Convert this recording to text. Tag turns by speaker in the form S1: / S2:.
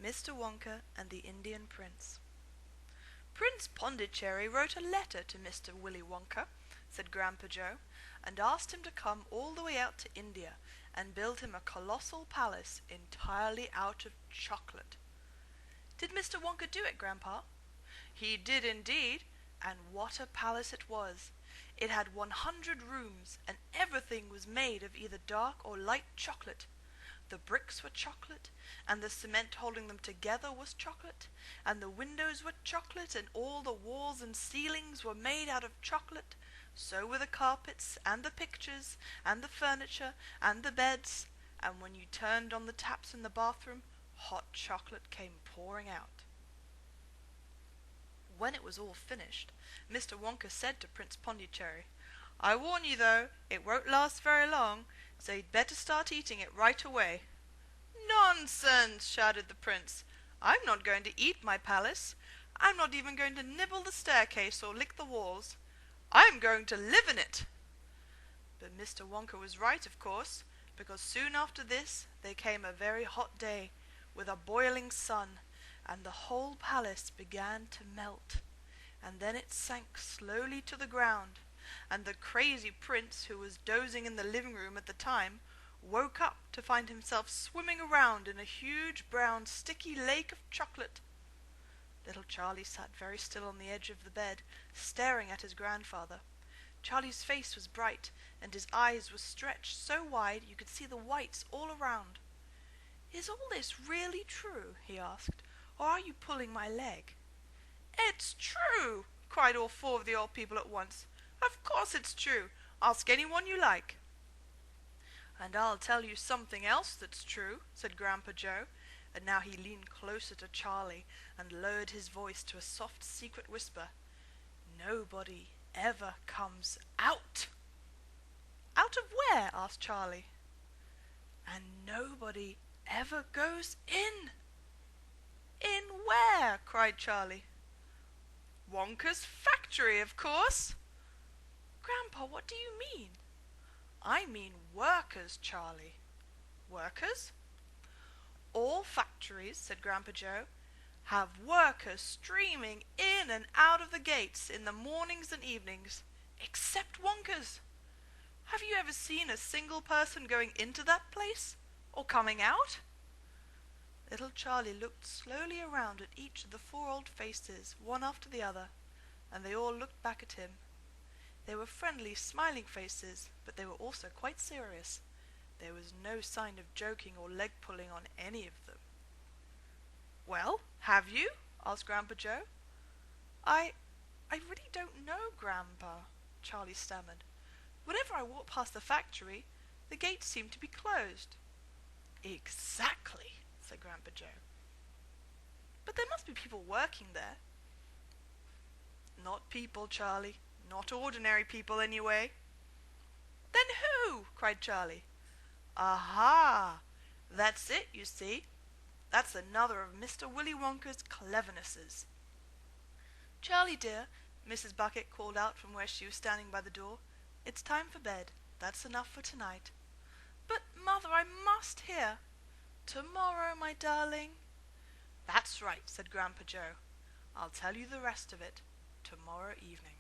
S1: Mr. Wonka and the Indian Prince. Prince Pondicherry wrote a letter to Mr. Willy Wonka, said Grandpa Joe, and asked him to come all the way out to India and build him a colossal palace entirely out of chocolate. Did Mr. Wonka do it, Grandpa? He did indeed, and what a palace it was! It had 100 rooms, and everything was made of either dark or light chocolate. The bricks were chocolate, and the cement holding them together was chocolate, and the windows were chocolate, and all the walls and ceilings were made out of chocolate. So were the carpets, and the pictures, and the furniture, and the beds, and when you turned on the taps in the bathroom, hot chocolate came pouring out. When it was all finished, Mr. Wonka said to Prince Pondicherry, "I warn you, though, it won't last very long, so you'd better start eating it right away." "Nonsense!" shouted the prince. "I'm not going to eat my palace. I'm not even going to nibble the staircase or lick the walls. I'm going to live in it." But Mr. Wonka was right, of course, because soon after this there came a very hot day, with a boiling sun, and the whole palace began to melt, and then it sank slowly to the ground, and the crazy prince, who was dozing in the living room at the time, woke up to find himself swimming around in a huge brown sticky lake of chocolate. Little Charlie sat very still on the edge of the bed, staring at his grandfather. Charlie's face was bright, and his eyes were stretched so wide you could see the whites all around. "Is all this really true?" he asked, "or are you pulling my leg?" "It's true!" cried all four of the old people at once. "Of course it's true. Ask anyone you like." "And I'll tell you something else that's true," said Grandpa Joe, and now he leaned closer to Charlie and lowered his voice to a soft secret whisper. "Nobody ever comes out." "Out of where?" asked Charlie. "And nobody ever goes in." "In where?" cried Charlie. "Wonka's factory, of course." "Grandpa, what do you mean?" "I mean workers, Charlie." "Workers?" "All factories," said Grandpa Joe, "have workers streaming in and out of the gates in the mornings and evenings, except Wonka's. Have you ever seen a single person going into that place, or coming out?" Little Charlie looked slowly around at each of the four old faces, one after the other, and they all looked back at him. They were friendly, smiling faces, but they were also quite serious. There was no sign of joking or leg-pulling on any of them. "Well, have you?" asked Grandpa Joe. I really don't know, Grandpa," Charlie stammered. "Whenever I walk past the factory, the gates seem to be closed." "Exactly," said Grandpa Joe. "But there must be people working there." "Not people, Charlie. Not ordinary people, anyway." "Then who?" cried Charlie. "Aha! That's it, you see. That's another of Mr. Willy Wonka's clevernesses." "Charlie, dear," Mrs. Bucket called out from where she was standing by the door, "it's time for bed. That's enough for tonight." "But, Mother, I must hear." "Tomorrow, my darling." "That's right," said Grandpa Joe. "I'll tell you the rest of it tomorrow evening."